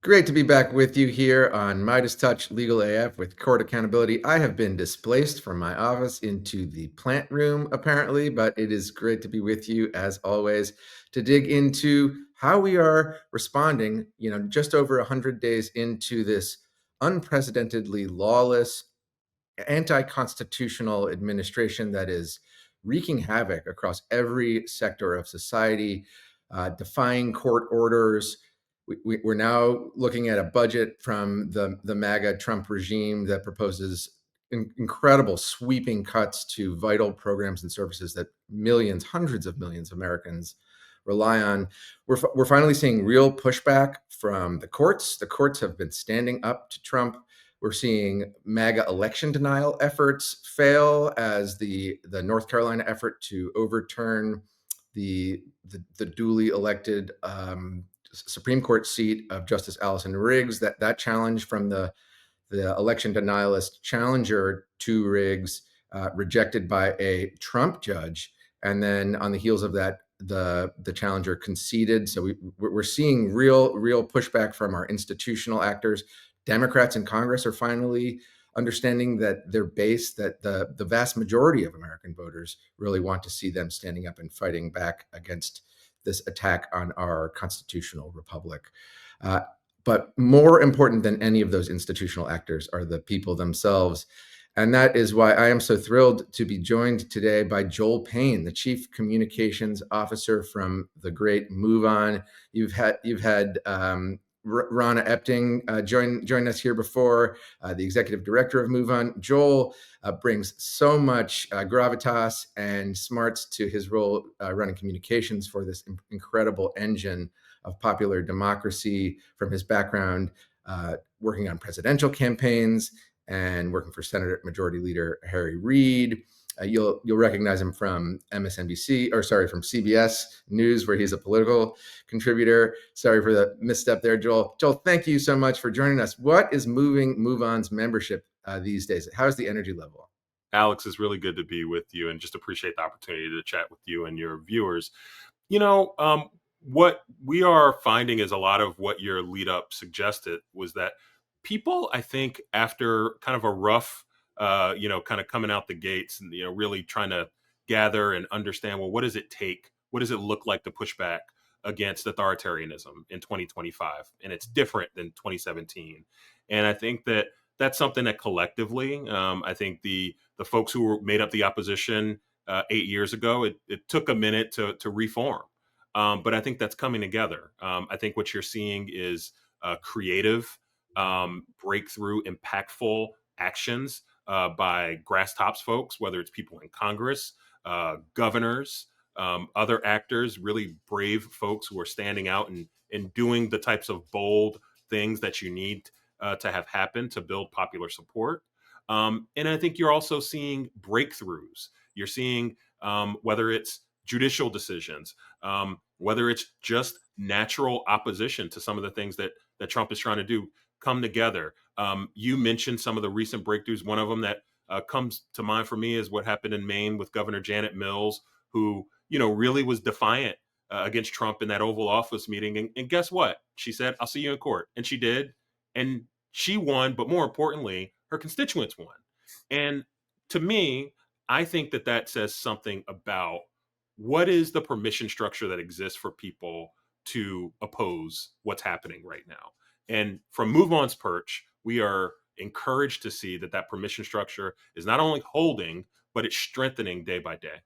Great to be back with you here on Midas Touch Legal AF with court accountability. I have been displaced from my office into the plant room, apparently, but it is great to be with you as always to dig into how we are responding, just over 100 days into this unprecedentedly lawless, anti-constitutional administration that is wreaking havoc across every sector of society, defying court orders. We're now looking at a budget from the MAGA Trump regime that proposes incredible sweeping cuts to vital programs and services that millions, hundreds of millions of Americans rely on. We're finally seeing real pushback from the courts. The courts have been standing up to Trump. We're seeing MAGA election denial efforts fail as the North Carolina effort to overturn the duly elected Supreme Court seat of Justice Allison Riggs. That challenge from the election denialist challenger to Riggs, rejected by a Trump judge, and then on the heels of that, the challenger conceded. So we're seeing real pushback from our institutional actors. Democrats in Congress are finally understanding that their base, that the vast majority of American voters really want to see them standing up and fighting back against this attack on our constitutional republic. But more important than any of those institutional actors are the people themselves. And that is why I am so thrilled to be joined today by Joel Payne, the Chief Communications Officer from the great MoveOn. You've had Rana Epting join us here before, the Executive Director of MoveOn. Joel brings so much gravitas and smarts to his role running communications for this incredible engine of popular democracy, from his background working on presidential campaigns and working for Senate Majority Leader Harry Reid. You'll recognize him from from CBS News, where he's a political contributor. Sorry for the misstep there, Joel. Joel, thank you so much for joining us. What is moving MoveOn's membership these days? How's the energy level? Alex, it's really good to be with you and just appreciate the opportunity to chat with you and your viewers. What we are finding is a lot of what your lead up suggested was that people, I think, after kind of a rough, kind of coming out the gates and, really trying to gather and understand, well, what does it take? What does it look like to push back against authoritarianism in 2025? And it's different than 2017. And I think that that's something that collectively, I think the folks who made up the opposition 8 years ago, it took a minute to reform. But I think that's coming together. I think what you're seeing is creative, breakthrough, impactful actions by grass tops folks, whether it's people in Congress, governors, other actors, really brave folks who are standing out and doing the types of bold things that you need to have happen to build popular support. And I think you're also seeing breakthroughs. You're seeing whether it's judicial decisions, whether it's just natural opposition to some of the things that Trump is trying to do, come together. You mentioned some of the recent breakthroughs. One of them that comes to mind for me is what happened in Maine with Governor Janet Mills, who, really was defiant against Trump in that Oval Office meeting. And guess what? She said, "I'll see you in court." And she did. And she won, but more importantly, her constituents won. And to me, I think that says something about what is the permission structure that exists for people to oppose what's happening right now. And from MoveOn's perch, we are encouraged to see that permission structure is not only holding, but it's strengthening day by day.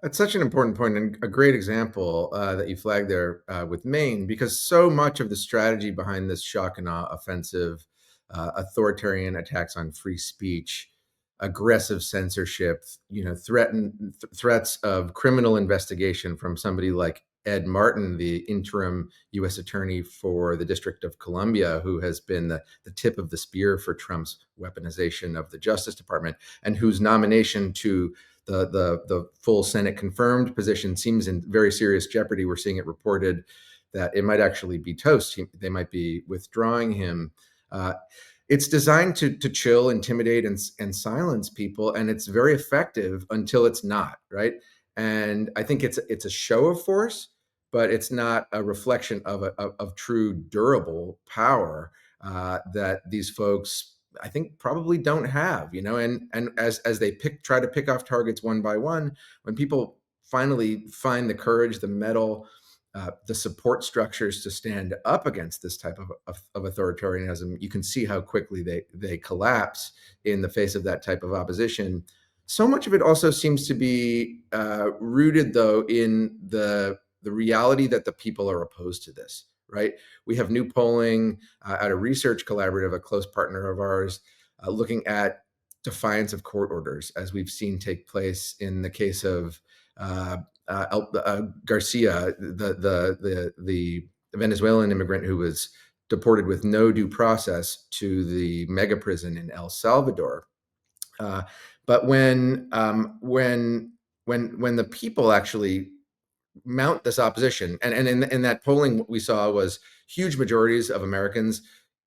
That's such an important point and a great example that you flagged there with Maine, because so much of the strategy behind this shock and awe offensive, authoritarian attacks on free speech, aggressive censorship, threats of criminal investigation from somebody like Ed Martin, the interim U.S. attorney for the District of Columbia, who has been the tip of the spear for Trump's weaponization of the Justice Department, and whose nomination to the full Senate confirmed position seems in very serious jeopardy. We're seeing it reported that it might actually be toast. They might be withdrawing him. It's designed to chill, intimidate, and silence people, and it's very effective until it's not, right? And I think it's a show of force, but it's not a reflection of true durable power that these folks, I think, probably don't have. And as they try to pick off targets one by one, when people finally find the courage, the mettle, the support structures to stand up against this type of authoritarianism, you can see how quickly they collapse in the face of that type of opposition. So much of it also seems to be rooted, though, in the reality that the people are opposed to this. Right? We have new polling at a research collaborative, a close partner of ours, looking at defiance of court orders, as we've seen take place in the case of Garcia, the Venezuelan immigrant who was deported with no due process to the mega prison in El Salvador. But when the people actually mount this opposition, and in that polling, what we saw was huge majorities of Americans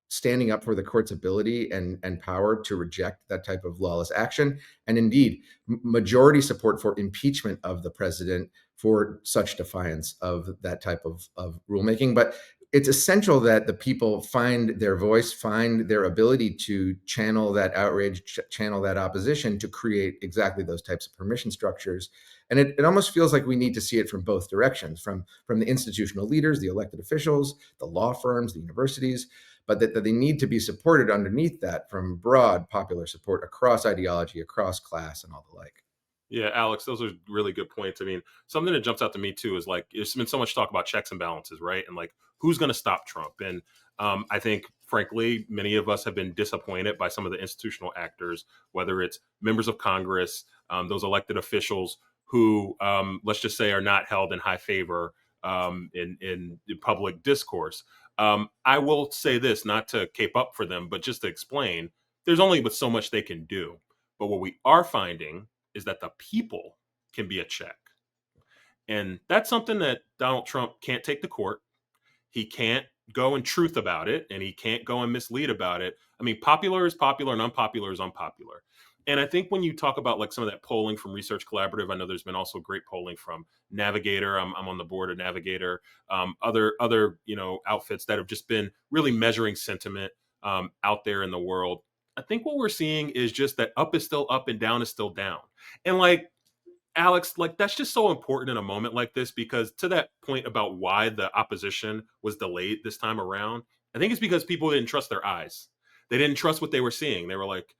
standing up for the court's ability and power to reject that type of lawless action, and indeed majority support for impeachment of the president for such defiance of that type of rulemaking. But it's essential that the people find their voice, find their ability to channel that outrage, channel that opposition to create exactly those types of permission structures. And it almost feels like we need to see it from both directions, from the institutional leaders, the elected officials, the law firms, the universities, but that they need to be supported underneath that from broad popular support across ideology, across class, and all the like. Yeah, Alex, those are really good points. I mean, something that jumps out to me too is like there's been so much talk about checks and balances, right? And like who's going to stop Trump? And I think, frankly, many of us have been disappointed by some of the institutional actors, whether it's members of Congress, those elected officials who, let's just say, are not held in high favor in public discourse. I will say this, not to cape up for them, but just to explain, there's only but so much they can do. But what we are finding is that the people can be a check. And that's something that Donald Trump can't take to court. He can't go and truth about it, and he can't go and mislead about it. I mean, popular is popular and unpopular is unpopular. And I think when you talk about like some of that polling from Research Collaborative, I know there's been also great polling from Navigator. I'm on the board of Navigator, other outfits that have just been really measuring sentiment out there in the world. I think what we're seeing is just that up is still up and down is still down. And like Alex, like that's just so important in a moment like this because to that point about why the opposition was delayed this time around, I think it's because people didn't trust their eyes. They didn't trust what they were seeing. They were like,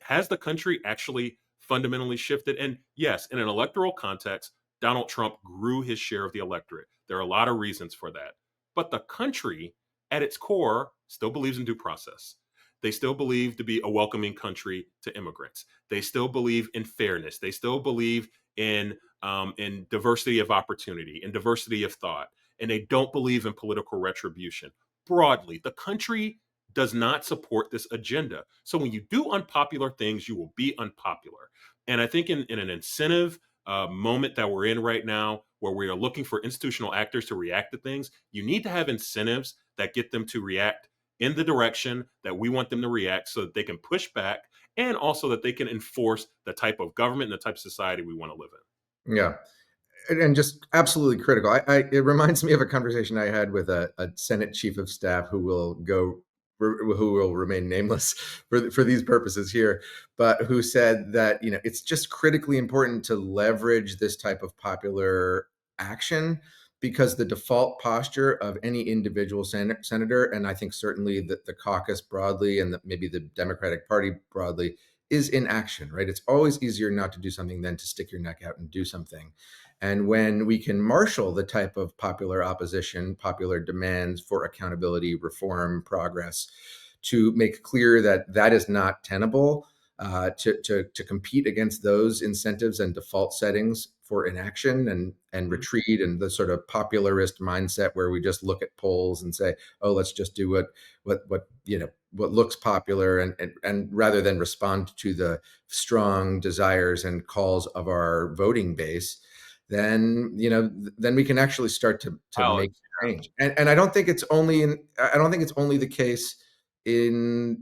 has the country actually fundamentally shifted? And yes, in an electoral context, Donald Trump grew his share of the electorate. There are a lot of reasons for that. But the country, at its core, still believes in due process. They still believe to be a welcoming country to immigrants. They still believe in fairness. They still believe in diversity of opportunity and diversity of thought, and they don't believe in political retribution. Broadly, the country does not support this agenda. So when you do unpopular things, you will be unpopular. And I think in an incentive moment that we're in right now, where we are looking for institutional actors to react to things, you need to have incentives that get them to react in the direction that we want them to react so that they can push back and also that they can enforce the type of government and the type of society we want to live in. Yeah. And just absolutely critical. It reminds me of a conversation I had with a Senate chief of staff who will remain nameless for these purposes here, but who said that it's just critically important to leverage this type of popular action because the default posture of any individual senator, and I think certainly the caucus broadly and maybe the Democratic Party broadly, is inaction, right? It's always easier not to do something than to stick your neck out and do something. And when we can marshal the type of popular opposition, popular demands for accountability, reform, progress, to make clear that that is not tenable, to compete against those incentives and default settings for inaction and retreat and the sort of popularist mindset where we just look at polls and say, oh, let's just do what looks popular and rather than respond to the strong desires and calls of our voting base, then we can actually start to Alex, make change. And I don't think it's only the case in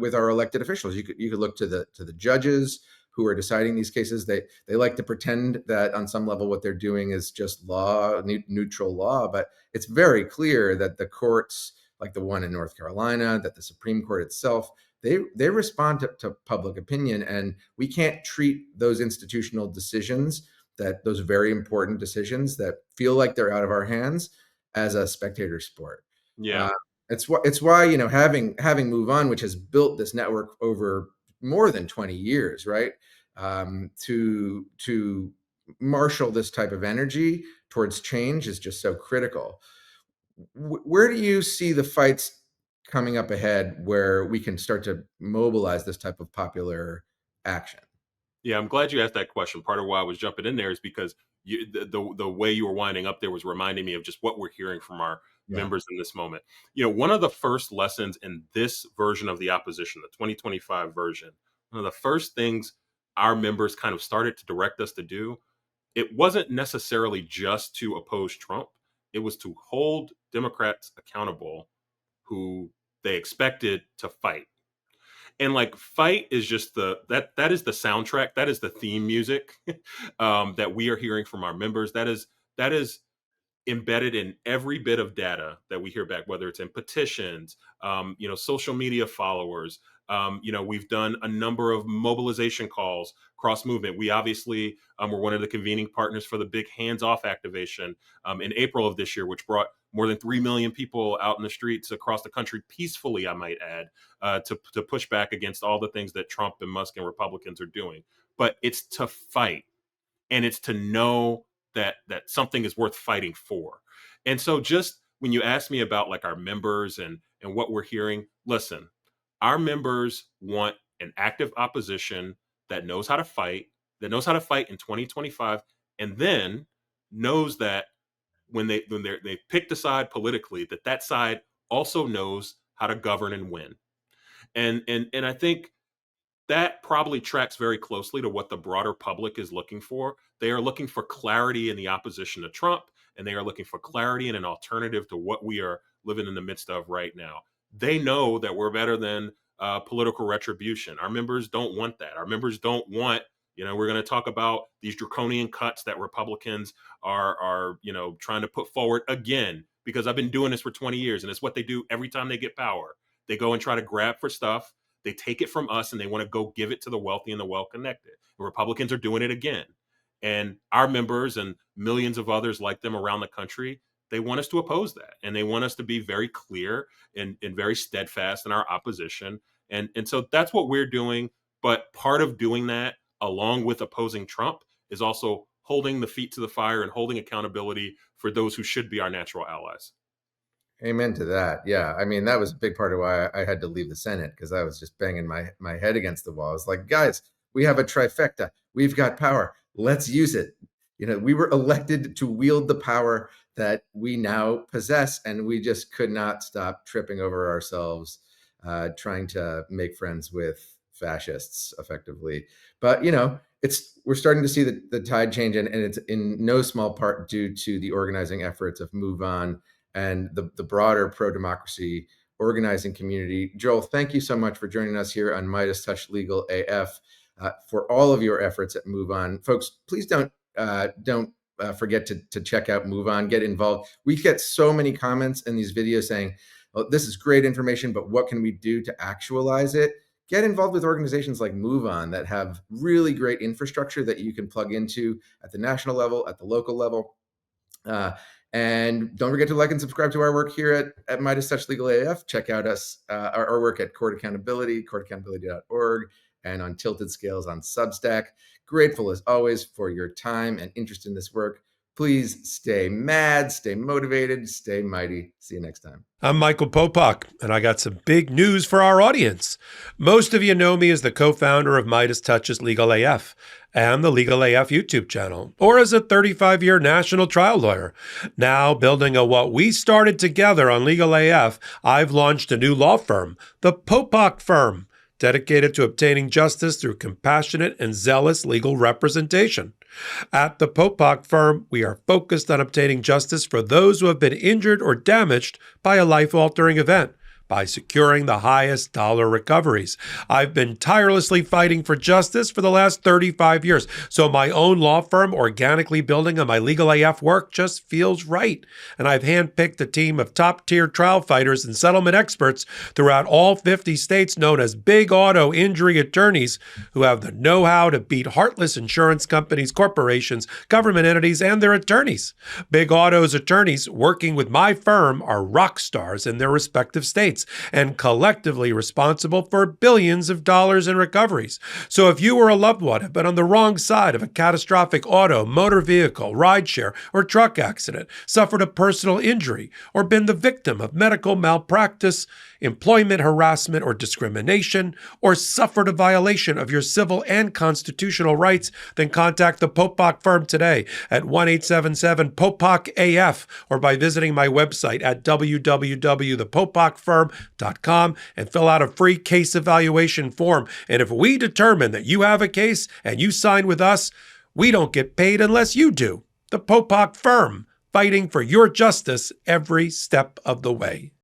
with our elected officials. You could look to the judges who are deciding these cases. They like to pretend that on some level what they're doing is just law, neutral law, but it's very clear that the courts, like the one in North Carolina, that the Supreme Court itself, they respond to public opinion, and we can't treat those institutional decisions, that those very important decisions that feel like they're out of our hands, as a spectator sport. Yeah. Uh, it's why having MoveOn, which has built this network over more than 20 years, right? To marshal this type of energy towards change is just so critical. Where do you see the fights coming up ahead where we can start to mobilize this type of popular action? Yeah, I'm glad you asked that question. Part of why I was jumping in there is because the way you were winding up there was reminding me of just what we're hearing from our Yeah. members in this moment. One of the first lessons in this version of the opposition, the 2025 version, one of the first things our members kind of started to direct us to do, it wasn't necessarily just to oppose Trump. It was to hold Democrats accountable who they expected to fight. And like fight is just that is the soundtrack, that is the theme music that we are hearing from our members. That is embedded in every bit of data that we hear back, whether it's in petitions, social media followers. We've done a number of mobilization calls cross movement. We obviously were one of the convening partners for the big hands off activation in April of this year, which brought more than 3 million people out in the streets across the country peacefully, I might add, to push back against all the things that Trump and Musk and Republicans are doing. But it's to fight, and it's to know that something is worth fighting for. And so just when you ask me about like our members and what we're hearing, listen, our members want an active opposition that knows how to fight, in 2025, and then knows that when they picked a side politically, that side also knows how to govern and win. And I think that probably tracks very closely to what the broader public is looking for. They are looking for clarity in the opposition to Trump, and they are looking for clarity in an alternative to what we are living in the midst of right now. They know that we're better than political retribution. Our members don't want that. Our members don't want, we're going to talk about these draconian cuts that Republicans are trying to put forward again, because I've been doing this for 20 years, and it's what they do every time they get power. They go and try to grab for stuff. They take it from us and they want to go give it to the wealthy and the well-connected. The Republicans are doing it again. And our members and millions of others like them around the country, they want us to oppose that. And they want us to be very clear and very steadfast in our opposition. And so that's what we're doing. But part of doing that, along with opposing Trump, is also holding the feet to the fire and holding accountability for those who should be our natural allies. Amen to that. Yeah. I mean, that was a big part of why I had to leave the Senate, because I was just banging my head against the wall. I was like, guys, we have a trifecta. We've got power. Let's use it. We were elected to wield the power that we now possess, and we just could not stop tripping over ourselves, trying to make friends with fascists effectively. But, we're starting to see the tide change, and it's in no small part due to the organizing efforts of MoveOn and the broader pro-democracy organizing community. Joel, thank you so much for joining us here on Midas Touch Legal AF, for all of your efforts at MoveOn. Folks, please don't forget to check out MoveOn, get involved. We get so many comments in these videos saying, oh, this is great information, but what can we do to actualize it? Get involved with organizations like MoveOn that have really great infrastructure that you can plug into at the national level, at the local level. And don't forget to like and subscribe to our work here at Midas Touch Legal AF. Check out our work at Court Accountability, courtaccountability.org, and on Tilted Scales on Substack. Grateful as always for your time and interest in this work. Please stay mad, stay motivated, stay mighty. See you next time. I'm Michael Popok, and I got some big news for our audience. Most of you know me as the co-founder of Midas Touches Legal AF and the Legal AF YouTube channel, or as a 35-year national trial lawyer. Now, building on what we started together on Legal AF, I've launched a new law firm, the Popok Firm, dedicated to obtaining justice through compassionate and zealous legal representation. At the Popok Firm, we are focused on obtaining justice for those who have been injured or damaged by a life-altering event, by securing the highest dollar recoveries. I've been tirelessly fighting for justice for the last 35 years, so my own law firm organically building on my Legal AF work just feels right. And I've handpicked a team of top-tier trial fighters and settlement experts throughout all 50 states known as big auto injury attorneys who have the know-how to beat heartless insurance companies, corporations, government entities, and their attorneys. Big Auto's attorneys working with my firm are rock stars in their respective states and collectively responsible for billions of dollars in recoveries. So if you or a loved one have been on the wrong side of a catastrophic auto, motor vehicle, rideshare, or truck accident, suffered a personal injury, or been the victim of medical malpractice, employment harassment or discrimination, or suffered a violation of your civil and constitutional rights, then contact the Popok firm today at 1-877-POPOK-AF or by visiting my website at www.thepopokfirm.com and fill out a free case evaluation form. And if we determine that you have a case and you sign with us, we don't get paid unless you do. The Popok firm, fighting for your justice every step of the way.